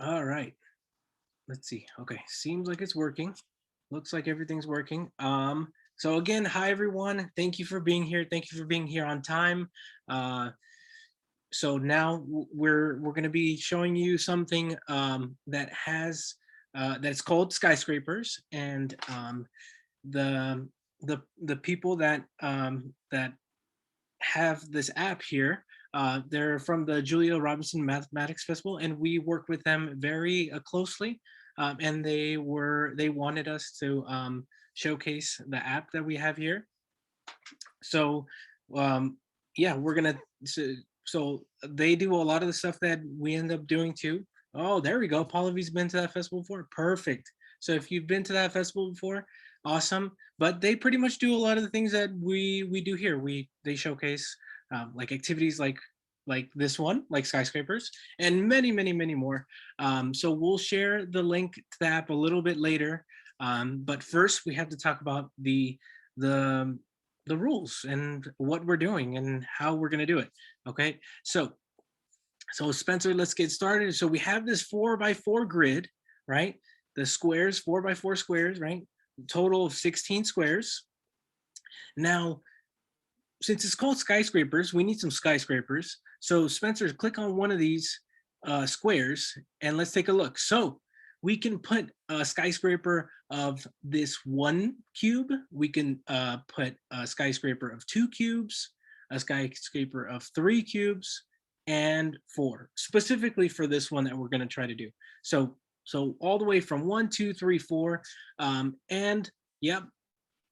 All right. Let's see. Okay. Seems like it's working. Looks like everything's working. So again, hi everyone. Thank you for being here. Thank you for being here on time. Uh, so now we're going to be showing you something that has that's called skyscrapers, and the the people that have this app here. They're from the Julia Robinson Mathematics Festival, and we work with them very closely. And they wanted us to showcase the app that we have here. So, um, yeah, we're gonna. So they do a lot of the stuff that we end up doing too. Oh, there we go. Paulavi's been to that festival before. Perfect. So if you've been to that festival before, awesome. But they pretty much do a lot of the things that we do here. They showcase like activities like this one, like skyscrapers, and many more. So we'll share the link to the app a little bit later. But first, we have to talk about the the rules and what we're doing and how we're going to do it. Okay. So Spencer, let's get started. So we have this 4x4 grid, right? The squares, 4x4 squares, right? Total of 16 squares. Now, since it's called skyscrapers, we need some skyscrapers. So Spencer, click on one of these squares and let's take a look. So we can put a skyscraper of this one cube. We can put a skyscraper of two cubes, a skyscraper of three cubes, and four, specifically for this one that we're going to try to do. So all the way from one, two, three, four, and yep,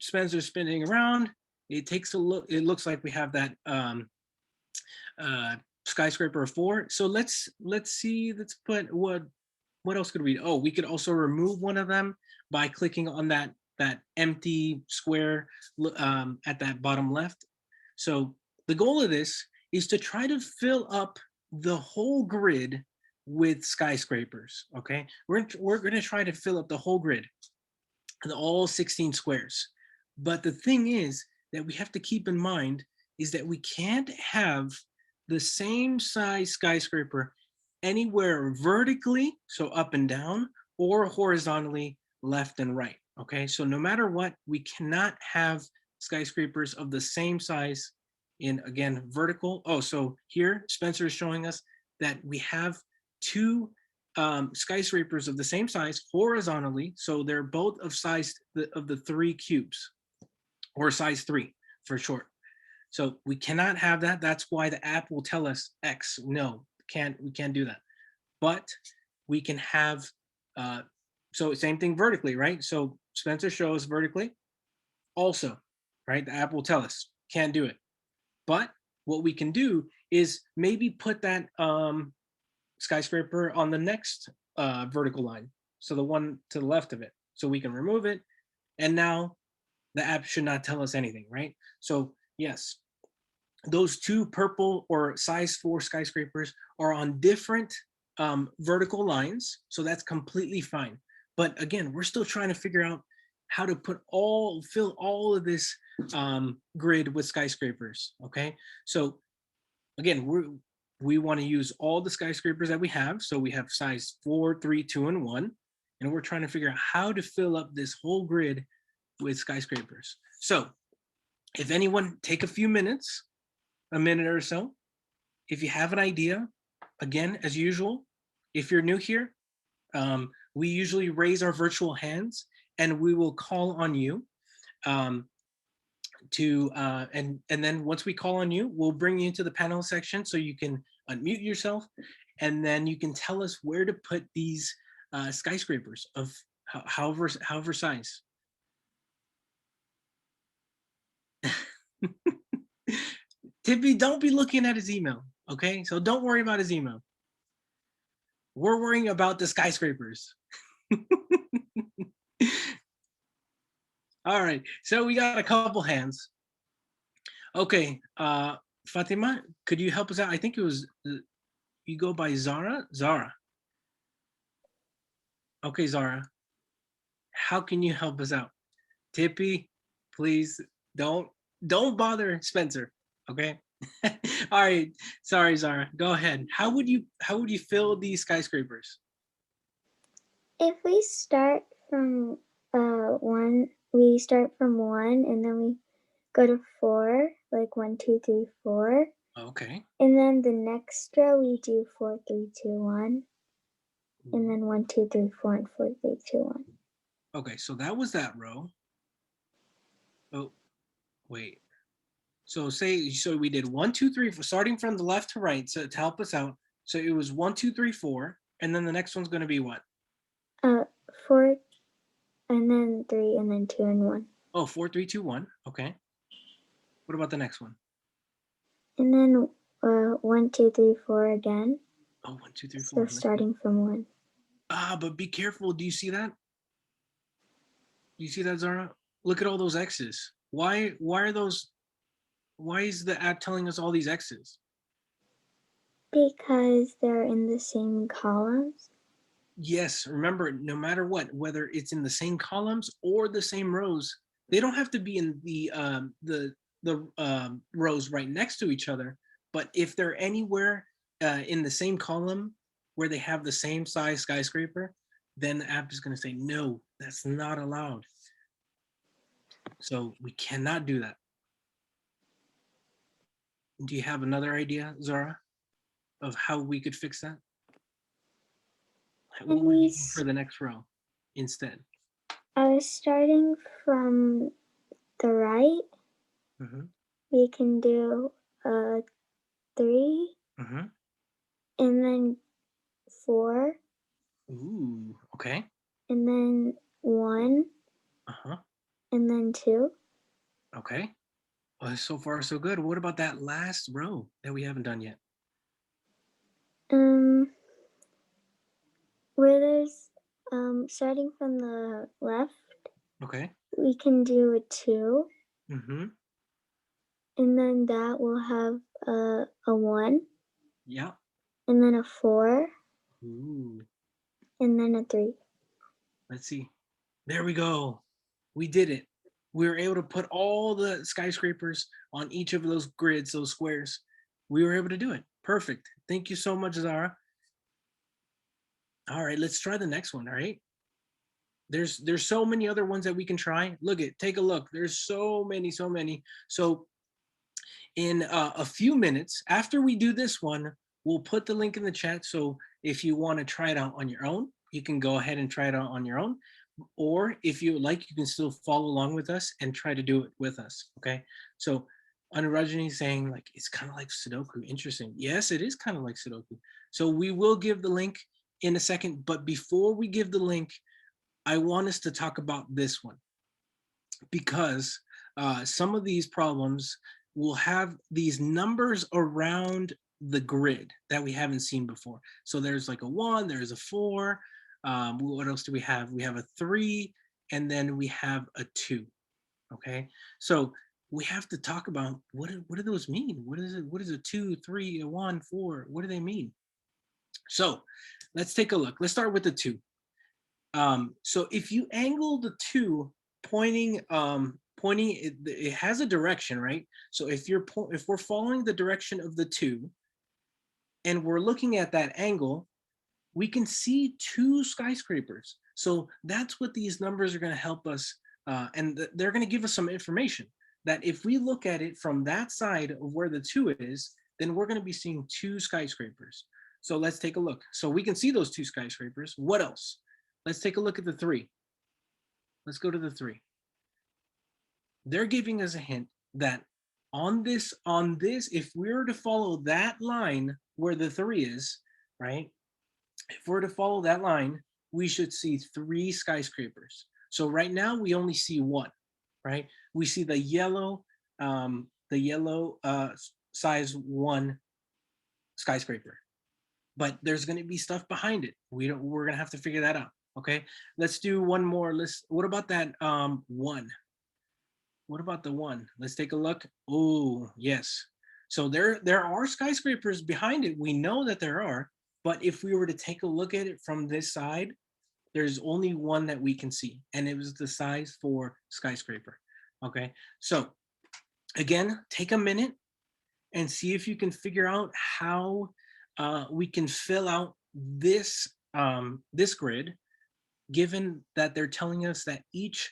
Spencer's spinning around. It takes a look. It looks like we have that uh, skyscraper of four. So let's see. Let's put what else could we do? Oh, we could also remove one of them by clicking on that empty square at that bottom left. So the goal of this is to try to fill up the whole grid with skyscrapers. Okay, we're going to try to fill up the whole grid, all 16 squares. But the thing is that we have to keep in mind is that we can't have the same size skyscraper anywhere vertically, so up and down, or horizontally, left and right. Okay, so no matter what, we cannot have skyscrapers of the same size in, again, vertical. Oh, so here Spencer is showing us that we have two skyscrapers of the same size horizontally, so they're both of size of the three cubes, or size three for short. So we cannot have that. That's why the app will tell us X. No, we can't do that. But we can have so same thing vertically, right? So Spencer shows vertically also, right? The app will tell us can't do it. But what we can do is maybe put that skyscraper on the next vertical line, so the one to the left of it, so we can remove it, and now the app should not tell us anything, right? So yes, those two purple or size 4 skyscrapers are on different vertical lines, so that's completely fine. But again, we're still trying to figure out how to fill all of this grid with skyscrapers. Okay, so again, we want to use all the skyscrapers that we have. So we have size 4, 3, 2, and 1. And we're trying to figure out how to fill up this whole grid with skyscrapers. So if anyone take a few minutes, a minute or so, if you have an idea, again, as usual, if you're new here, we usually raise our virtual hands and we will call on you um, and then once we call on you, we'll bring you into the panel section so you can unmute yourself, and then you can tell us where to put these skyscrapers of however size. Tippy, don't be looking at his email. Okay, so don't worry about his email. We're worrying about the skyscrapers. All right, so we got a couple hands. Okay, Fatima, could you help us out? I think it was you go by Zara. Zara. Okay, Zara. How can you help us out? Tippy, please don't bother Spencer. Okay. All right. Sorry, Zara. Go ahead. How would you fill these skyscrapers? If we start from one, we start from one and then we go to four, like one, two, three, four. Okay. And then the next row we do four, three, two, one. And Ooh. then one, two, three, four, and four, three, two, one. Okay, so that was that row. Oh, wait. So we did one, two, three, starting from the left to right, so to help us out. So it was one, two, three, four, and then the next one's going to be what? Uh, four, and then three, and then two, and one. Oh, four, three, two, one. Okay. What about the next one? And then one, two, three, four again. Oh, one, two, three, So four. Let's see. starting from one. But be careful. Do you see that? Do you see that, Zara? Look at all those X's. Why are those? Why is the app telling us all these X's? Because they're in the same columns. Yes, remember, no matter what, whether it's in the same columns or the same rows, they don't have to be in the rows right next to each other. But if they're anywhere in the same column where they have the same size skyscraper, then the app is going to say no, that's not allowed. So we cannot do that. Do you have another idea, Zara, of how we could fix that? What And would you do for the next row instead? I was starting from the right. Mm-hmm. We can do three, Mm-hmm. and then four, Ooh, okay. and then one, Uh-huh. and then two. Okay. Well, so far so good. What about that last row that we haven't done yet? Um, where there's starting from the left, Okay. we can do a two, Mm-hmm. and then that will have a one, Yeah. and then a four, Ooh. and then a three. Let's see. There we go. We did it. We were able to put all the skyscrapers on each of those grids, those squares. We were able to do it. Perfect. Thank you so much, Zara. All right, let's try the next one. All right. There's so many other ones that we can try. Look at, take a look. There's so many, so many. So in a few minutes after we do this one, we'll put the link in the chat. So if you want to try it out on your own, you can go ahead and try it out on your own. Or if you like, you can still follow along with us and try to do it with us. Okay. So Anurajani is saying like it's kind of like Sudoku. Interesting. Yes, it is kind of like Sudoku. So we will give the link in a second. But before we give the link, I want us to talk about this one because some of these problems will have these numbers around the grid that we haven't seen before. So there's like a one, there's a four. What else do we have? We have a three, and then we have a two. Okay, so we have to talk about what do those mean? What is it? What is a two, three, a one, four? What do they mean? So let's take a look. Let's start with the two. So if you angle the two pointing, it has a direction, right? So if we're following the direction of the two and we're looking at that angle, we can see two skyscrapers. So that's what these numbers are going to help us, and they're going to give us some information that if we look at it from that side of where the two is, then we're going to be seeing two skyscrapers. So let's take a look. So we can see those two skyscrapers. What else? Let's take a look at the three. Let's go to the three. They're giving us a hint that on this, if we were to follow that line where the three is, right? If we're to follow that line, we should see three skyscrapers. So right now we only see one, right? We see the yellow size one skyscraper, but there's going to be stuff behind it. We're going to have to figure that out. Okay, let's do one more. What about that one? What about the one? Let's take a look. Oh, yes. So there are skyscrapers behind it. We know that there are, but if we were to take a look at it from this side, there's only one that we can see, and it was the size for skyscraper. Okay. So again, take a minute and see if you can figure out how we can fill out this grid given that they're telling us that each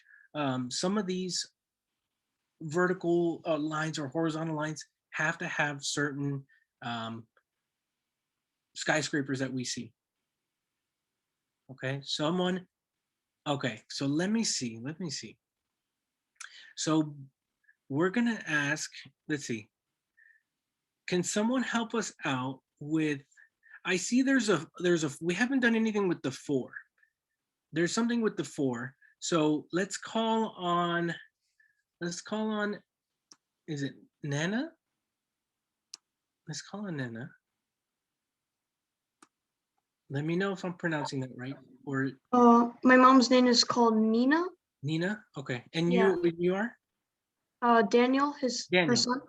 some of these vertical lines or horizontal lines have to have certain um, skyscrapers that we see. Okay, someone. Okay, so let me see. Let me see. So we're gonna ask. Let's see. Can someone help us out with? I see there's a we haven't done anything with the four. There's something with the four. So let's call on is it Nana? Let's call on Nana. Let me know if I'm pronouncing that right. Or My mom's name is called Nina. Nina. Okay. And Yeah. you are? Daniel, her Daniel. son.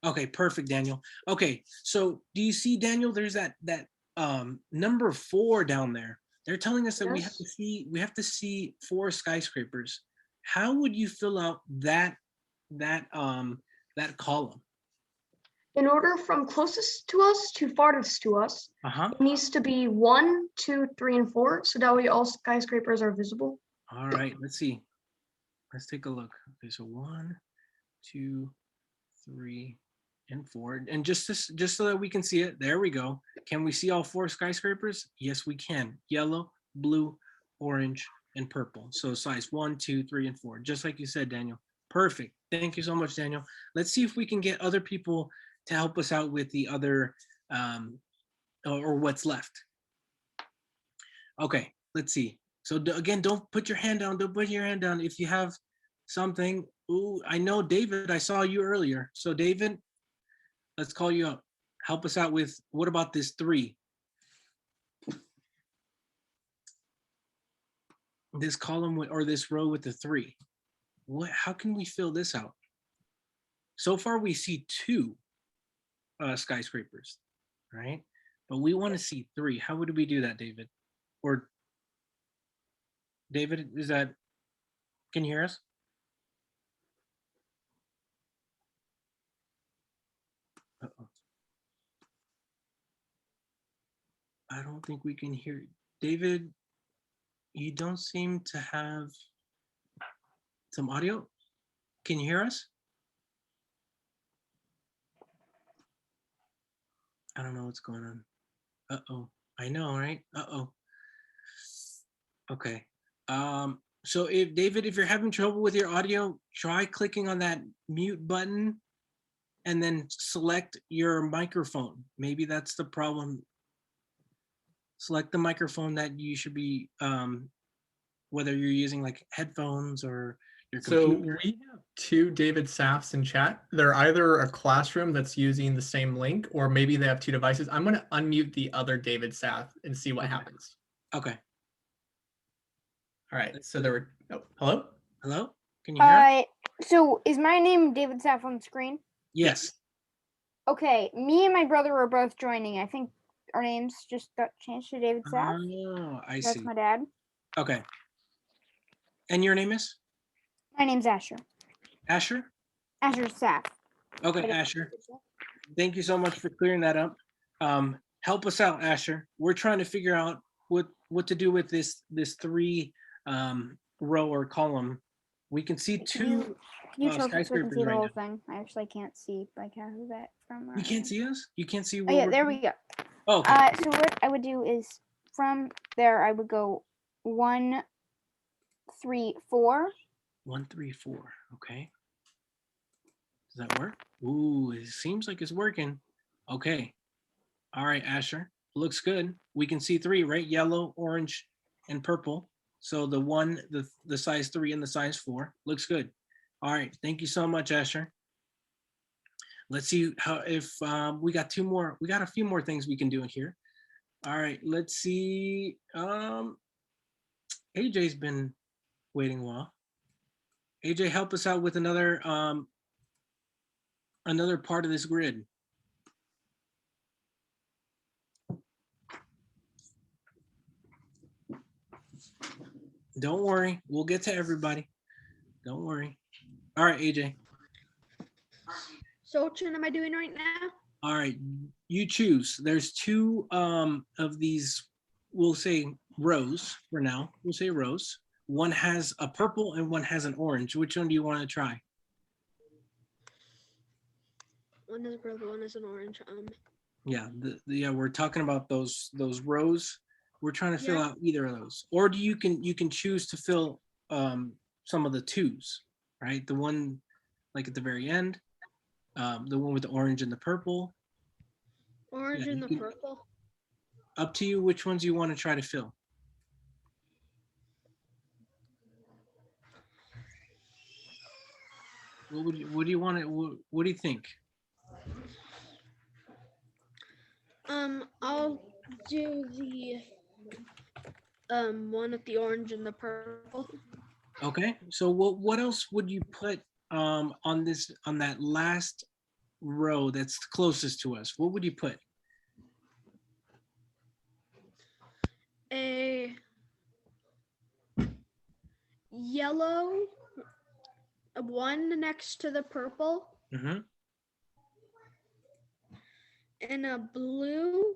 Okay, perfect, Daniel. Okay, so do you see, Daniel? There's that number 4 down there. They're telling us that Yes. we have to see 4 skyscrapers. How would you fill out that that column? In order from closest to us to farthest to us, Uh-huh. it needs to be 1, 2, 3, and 4, so that way all skyscrapers are visible. All right, let's see. Let's take a look. Okay, so 1, 2, 3, and 4. And just so that we can see it, there we go. Can we see all 4 skyscrapers? Yes, we can. Yellow, blue, orange, and purple. So size 1, 2, 3, and 4, just like you said, Daniel. Perfect. Thank you so much, Daniel. Let's see if we can get other people to help us out with the other or what's left. Okay, let's see. So again, don't put your hand down. Don't put your hand down. If you have something, ooh, I know David, I saw you earlier. So David, let's call you up. Help us out with, what about this 3? This column or this row with the 3. How can we fill this out? So far we see 2 skyscrapers, right? But we want to see 3. How would we do that, David? Or David, can you hear us? Uh-oh. I don't think we can hear you. David, you don't seem to have some audio. Can you hear us? I don't know what's going on. Uh-oh. I know, right? Uh-oh. Okay. So if David, if you're having trouble with your audio, try clicking on that mute button and then select your microphone. Maybe that's the problem. Select the microphone that you should be, whether you're using like headphones or your So computer. we have 2 David Safs in chat. They're either a classroom that's using the same link, or maybe they have 2 devices. I'm going to unmute the other David Saf and see what happens. Okay. All right. So there were. Oh, hello. Hello? Can you hear us? So is my name David Saff on the screen? Yes. Okay, me and my brother are both joining. I think our names just got changed to David Saff. Oh, I That's see. my dad. Okay. And your name is? My name's Asher. Asher? Asher Saff. Okay, Asher. Thank you so much for clearing that up. Help us out, Asher. We're trying to figure out what to do with this 3 row or column. We can see 2 Can you tell us so I can skyscrapers see the right whole now. thing? I actually can't see like half of that from. You can't see us? You can't see Oh what yeah, we're there doing? we go. Oh, okay. So what I would do is from there I would go 1, 3, 4. 1, 3, 4. Okay. Does that work? Ooh, it seems like it's working. Okay. All right, Asher. Looks good. We can see 3, right? Yellow, orange, and purple. So the size 3 and the size 4. Looks good. All right. Thank you so much, Asher. Let's see how if we got 2 more. We got a few more things we can do in here. All right. Let's see. AJ's been waiting a while. AJ, help us out with another part of this grid. Don't worry, we'll get to everybody. Don't worry. All right, AJ. So which one am I doing right now? All right, you choose. There's 2 of these, we'll say rows for now. We'll say rows. One has a purple and one has an orange. Which one do you want to try? One is purple, one is an orange. Yeah, yeah, we're talking about those rows. We're trying to fill Yeah. out either of those, or do you can choose to fill some of the twos, right? The one like at the very end, the one with the orange and the purple. Orange Yeah, and you the can- purple. Up to you which ones you want to try to fill. What do you want to what do you think? I'll do the one with the orange and the purple. Okay, so what else would you put on that last row that's closest to us? What would you put? A yellow, one next to the purple, Mm-hmm. and a blue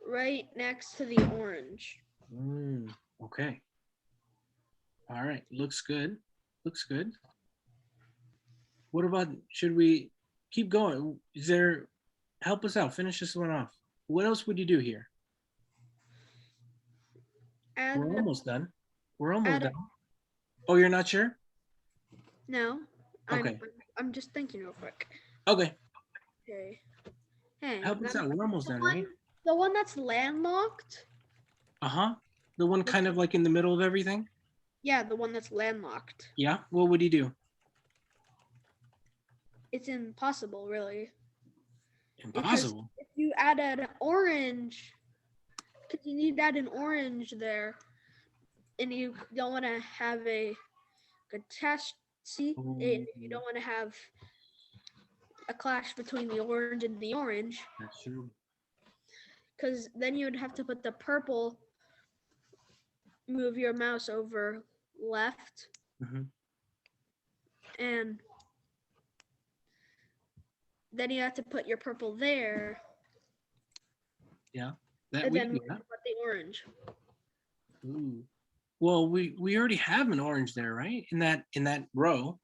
right next to the orange. Okay. All right. Looks good. Looks good. What about, should we keep going? Help us out. Finish this one off. What else would you do here? Add We're almost done. We're almost add a- done. Oh, you're not sure? no. Okay. I'm just thinking real quick. Okay. Okay. Hey, Help us out. We're almost the done, one, right? the one that's landlocked. Uh-huh. The one kind of like in the middle of everything? Yeah, the one that's landlocked. Yeah. What would you do? It's impossible, really. Impossible. If you add an orange, because you need to add an orange there, and you don't want to have a catastrophe, and you don't want to have a clash between the orange and the orange, That's true. because then you would have to put the purple, move your mouse over left, Mhm. and then you have to put your purple there, That and we then can do that. put the orange. Ooh. Well, we already have an orange there, right? In that row,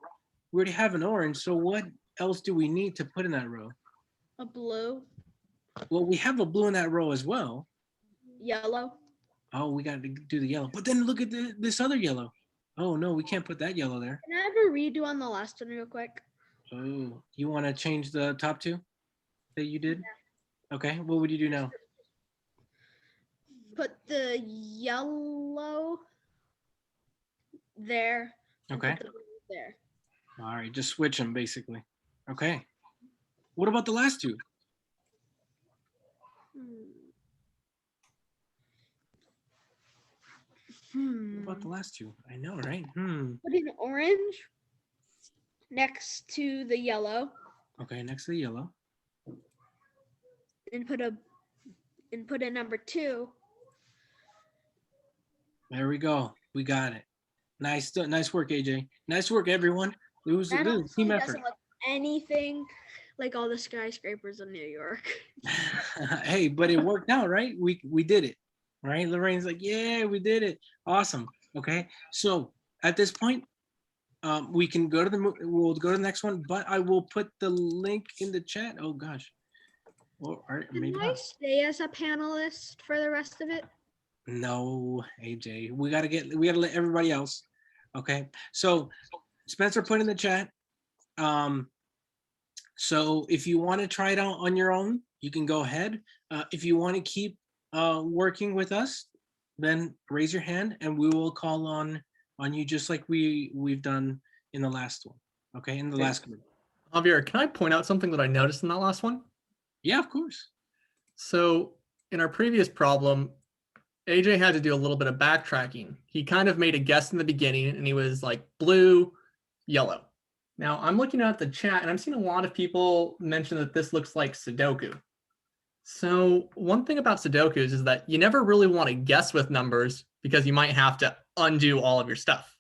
we already have an orange. So what else do we need to put in that row? A blue, Well, we have a blue in that row as well. yellow. Oh, we got to do the yellow. But then look at this other yellow. Oh no, we can't put that yellow there. Can I have a redo on the last one real quick? Oh, you want to change the top two that you did? Okay, what would you do now? Put the yellow there. and Okay. put the blue there. All right, just switch them basically. Okay. What about the last two? What about the last two? I know, right? Put an orange next to the yellow, Okay, next to the yellow. and put a number 2. There we go. We got it. Nice work, AJ. Nice work, everyone. It was a That team honestly effort. doesn't look anything like all the skyscrapers in New York. Hey, but it worked out, right? We did it, right? Lorraine's like, yeah, we did it. Awesome. Okay, so at this point, we can go to we'll go to the next one, but I will put the link in the chat. Oh gosh, or maybe Can I not. stay as a panelist for the rest of it? No, AJ, we gotta let everybody else. Okay, so Spencer put in the chat. So if you want to try it out on your own, you can go ahead. If you want to keep working with us, then raise your hand and we will call on you just like we've done in the last one. Okay, in the Okay. last group. Javier, can I point out something that I noticed in that last one? Yeah, of course. So in our previous problem, AJ had to do a little bit of backtracking. He kind of made a guess in the beginning and he was like blue, yellow. Now I'm looking at the chat and I'm seeing a lot of people mention that this looks like Sudoku. So one thing about Sudokus is that you never really want to guess with numbers because you might have to undo all of your stuff.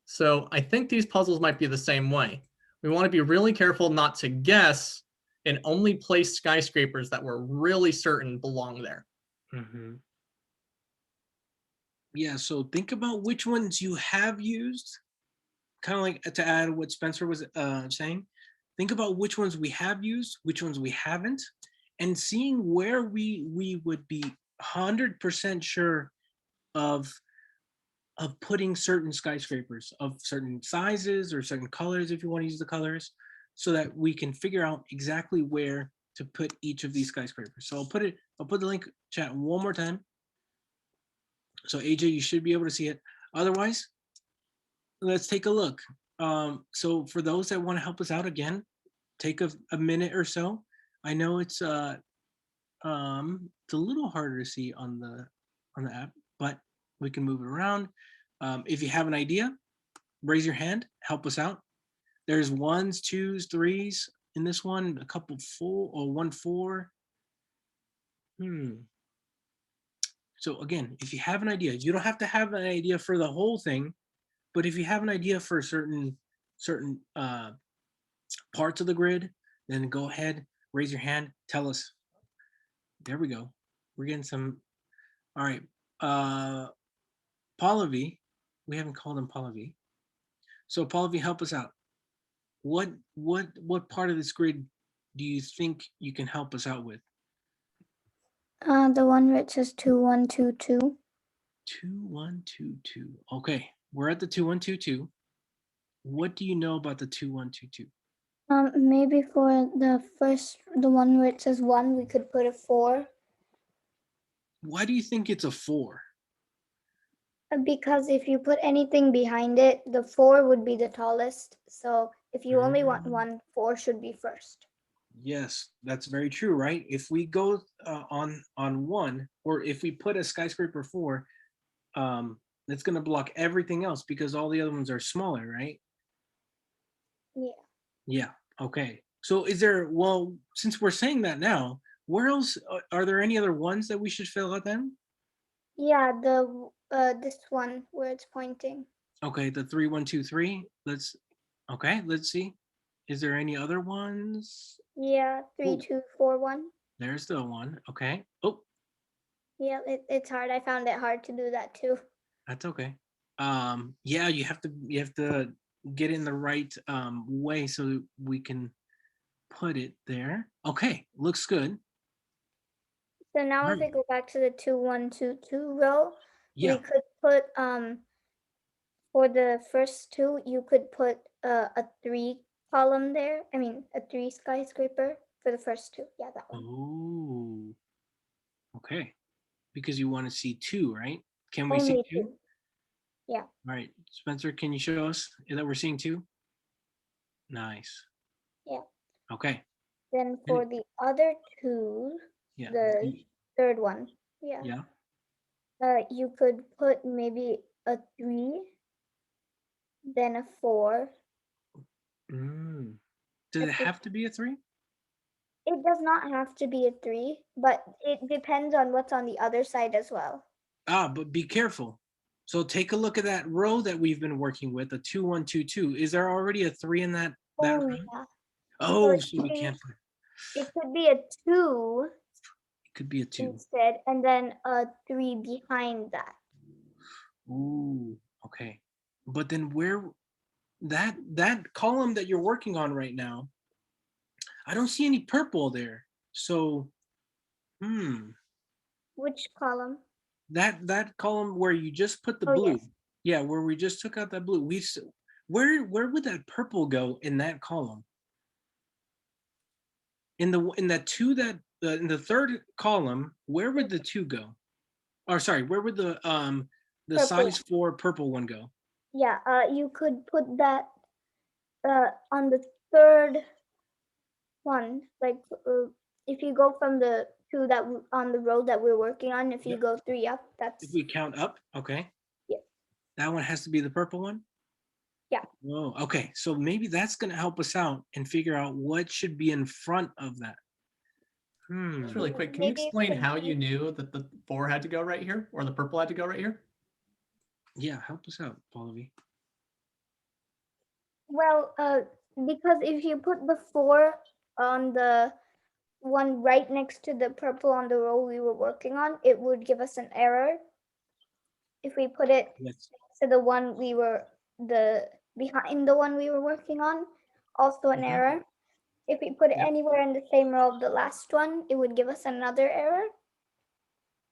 So I think these puzzles might be the same way. We want to be really careful not to guess and only place skyscrapers that we're really certain belong there. Mhm. Yeah, so think about which ones you have used. Kind of like to add what Spencer was saying. Think about which ones we have used, which ones we haven't, and seeing where we would be 100% sure of putting certain skyscrapers of certain sizes or certain colors if you want to use the colors, so that we can figure out exactly where to put each of these skyscrapers. So I'll put the link chat one more time. So AJ, you should be able to see it. Otherwise, let's take a look. So for those that want to help us out again, take a minute or so. I know it's a little harder to see on the app, but we can move it around. If you have an idea, raise your hand, help us out. There's ones, twos, threes in this one, a couple four or 1 4. So again, if you have an idea, you don't have to have an idea for the whole thing, but if you have an idea for certain parts of the grid, then go ahead, raise your hand, tell us. There we go. We're getting some. All right. Pallavi, we haven't called him Pallavi. So Pallavi, help us out. What part of this grid do you think you can help us out with? The one where it says 2 1 2 2. 2 1 2 2. Okay, we're at the 2 1 2 2. What do you know about the 2 1 2 2? Maybe for the one where it says 1, we could put a 4. Why do you think it's a 4? Because if you put anything behind it, the 4 would be the tallest. So if you only want one, 4 should be first. Yes, that's very true, right? If we go on 1, or if we put a skyscraper 4, it's going to block everything else because all the other ones are smaller, right? Yeah. Yeah. Okay. So since we're saying that now, where else are there any other ones that we should fill out then? Yeah, this one where it's pointing. Okay, the 3 1 2 3. Let's see. Is there any other ones? Yeah, 3 Ooh. 2 4 1. There's the one. Okay. Oh, Yeah, it's hard. I found it hard to do that too. that's okay. Yeah, you have to get in the right way so we can put it there. Okay, looks good. So now if Right. we go back to the 2 1 2 2 row, Yeah. we could put for the first 2, you could put a 3 column there. I mean, a 3 skyscraper for the first 2. Yeah, that one. Oh. Okay. Because you want to see 2, right? Can we see Only 2? 2. Yeah. All right, Spencer, can you show us that we're seeing 2? Nice. Yeah. Okay. Then for the other 2, Yeah. the third one, yeah, you could put maybe a 3, then a 4. Does it If have to be a 3? It does not have to be a 3, but it depends on what's on the other side as well. But be careful. So take a look at that row that we've been working with, a 2 1 2 2. Is there already a 3 in that Oh, row? yeah. Oh, it so we could be- can't put It could be a 2 it could be a 2. instead, and then a 3 behind that. Ooh, okay. But then where that column that you're working on right now, I don't see any purple there. So Which column? that column where you just put the Oh, blue. yes. Yeah, where we just took out that blue. Where would that purple go in that column? In that 2 that in the third column, where would the 2 go? Or sorry, where would the Purple. size 4 purple one go? Yeah, you could put that on the third one. Like if you go from the 2 that on the road that we're working on, if you Yep. go 3 up, that's If we count up, okay. Yeah. That one has to be the purple one? Yeah. Oh, okay. So maybe that's gonna help us out and figure out what should be in front of that. Just really quick, can you Maybe it explain could how be- you knew that the 4 had to go right here, or the purple had to go right here? Yeah, help us out, Pallavi. Well, because if you put the 4 on the one right next to the purple on the row we were working on, it would give us an error. if we put it Yes. to the one behind the one we were working on, also an Mhm. error. If we put it Yep. anywhere in the same row of the last one, it would give us another error.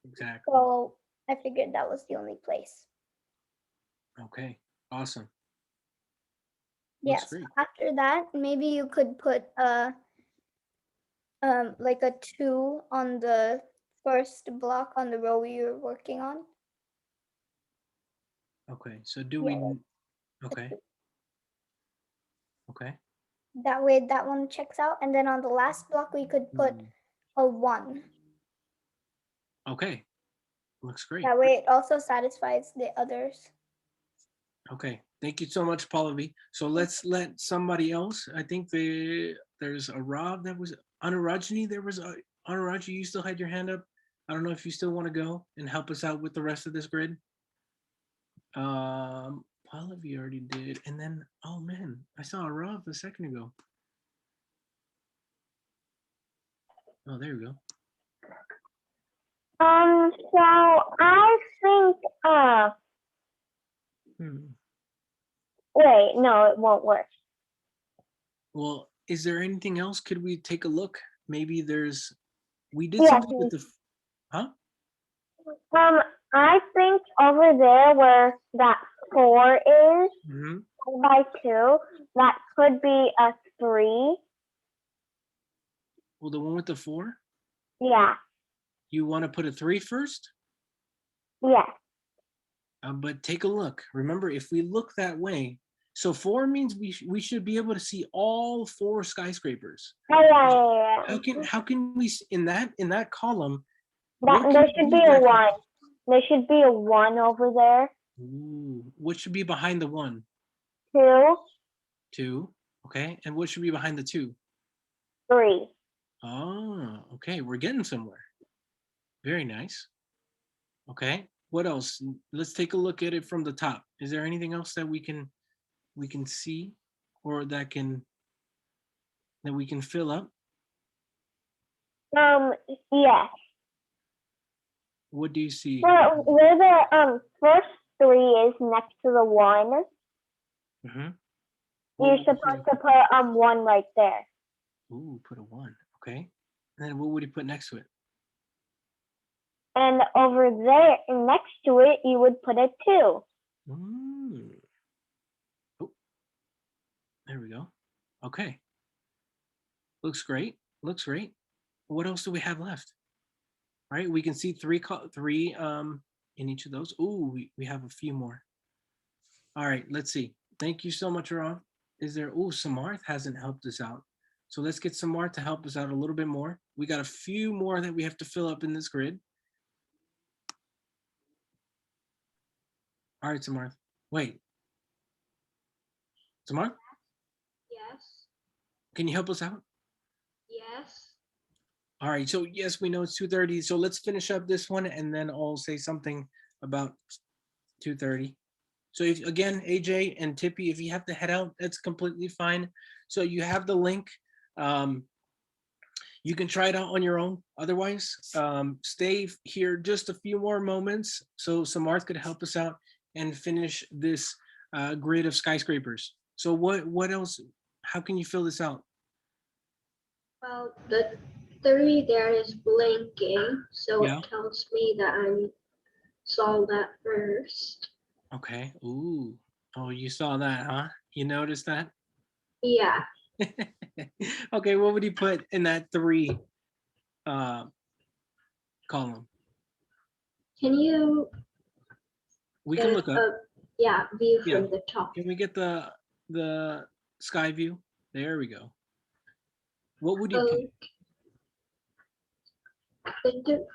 Exactly. So I figured that was the only place. Okay. Awesome. Looks Yes. great. After that, maybe you could put like a 2 on the first block on the row we were working on. Okay. So do Yeah, we? a Okay. 2. Okay. That way that one checks out. And then on the last block, we could put Mm, a 1. Okay. Looks great. That way it also satisfies the others. Okay. Thank you so much, Pallavi. So let's let somebody else. I think there's a Rob that was Anurajini. There was a Anuraj. You still had your hand up. I don't know if you still want to go and help us out with the rest of this grid. Pallavi already did, and then oh man, I saw a Rob a second ago. Oh, there we go. So I think, Hmm. wait, no, it won't work. Well, is there anything else? Could we take a look? Maybe we did Yes. something with the, huh? I think over there where that 4 is Mm-hmm. by 2, that could be a 3. Well, the one with the 4, Yeah, you want to put a 3 first? yes. But take a look. Remember, if we look that way, so 4 means we should be able to see all 4 skyscrapers. Oh, yeah. How can we in that column? That, What there can should be be a that 1. There should be a 1 over there. Ooh, what should be behind the 1? 2, 2. Okay, and what should be behind the 2? 3. Oh, okay, we're getting somewhere. Very nice. Okay, what else? Let's take a look at it from the top. Is there anything else that we can see or that we can fill up? Yes. What do you see? So where the first 3 is next to the 1, Mm-hmm. you're supposed to put 1 right there. Ooh, put a 1. Okay. And then what would you put next to it? And over there, next to it, you would put a 2. Mm. Oh, there we go. Okay. Looks great. Looks great. What else do we have left? All right, we can see three in each of those. Ooh, we have a few more. All right, let's see. Thank you so much, Rob. Is there, oh, Samarth hasn't helped us out. So let's get Samarth to help us out a little bit more. We got a few more that we have to fill up in this grid. All right, Samarth. Wait. Samarth, Yes. can you help us out? Yes. All right, so yes, we know it's 2:30. So let's finish up this one and then I'll say something about 2:30. So if again, AJ and Tippy, if you have to head out, that's completely fine. So you have the link. You can try it out on your own. Otherwise, stay here just a few more moments so Samarth could help us out and finish this grid of skyscrapers. So what else? How can you fill this out? Well, the 3 there is blinking, so Yeah. it tells me that I saw that first. Okay. Ooh. Oh, you saw that, huh? You noticed that? Yeah, Okay, what would you put in that 3 column? can you We get can look up. a view Yeah. from the top? Can we get the sky view? There we go. What would you put? The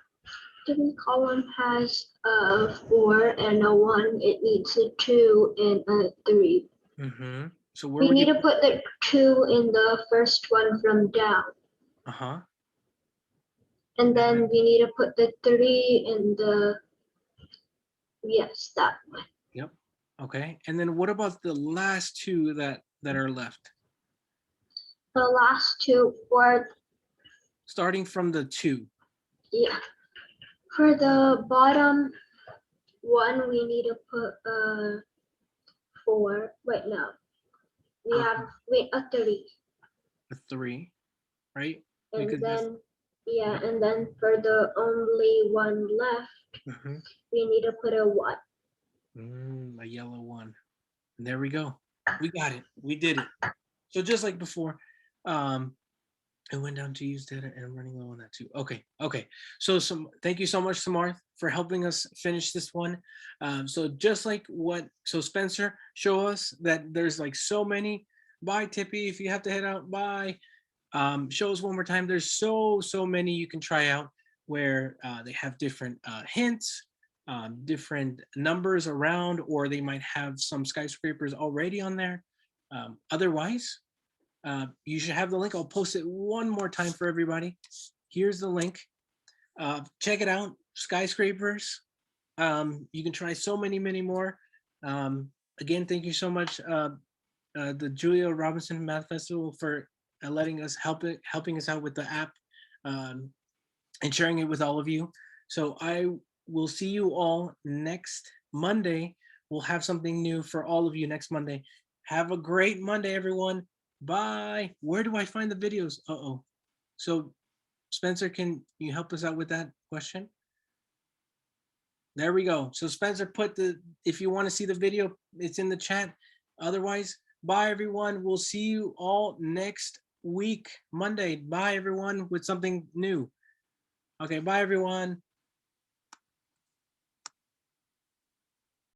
3 column has a 4 and a 1. It needs a 2 and a 3. Mm-hmm. So where We would need you to put the 2 in the first one from down. Uh-huh. And then we need to put the 3 in the, yes, that one. Yep. Okay. And then what about the last 2 that are left? The last 2 for, Starting from the 2. yeah, for the bottom, 1, we need to put 4. Wait, no. We have a 3. A 3, right? We And could then, yeah, and then for the only one left, Mhm. we need to put a 1. A yellow 1. And there we go. We got it. We did it. So just like before, it went down to use data and I'm running low on that too. Okay. So thank you so much, Samar, for helping us finish this one. So just like so Spencer, show us that there's like so many. Bye, Tippy. If you have to head out, bye. Show us one more time. There's so many you can try out where they have different hints, different numbers around, or they might have some skyscrapers already on there. Otherwise, you should have the link. I'll post it one more time for everybody. Here's the link. Check it out, Skyscrapers. You can try so many more. Again, thank you so much, the Julia Robinson Math Festival, for letting us helping us out with the app, and sharing it with all of you. So I will see you all next Monday. We'll have something new for all of you next Monday. Have a great Monday, everyone. Bye. Where do I find the videos? Uh-oh. So Spencer, can you help us out with that question? There we go. So Spencer if you want to see the video, it's in the chat. Otherwise, bye everyone. We'll see you all next week, Monday. Bye everyone, with something new. Okay, bye everyone.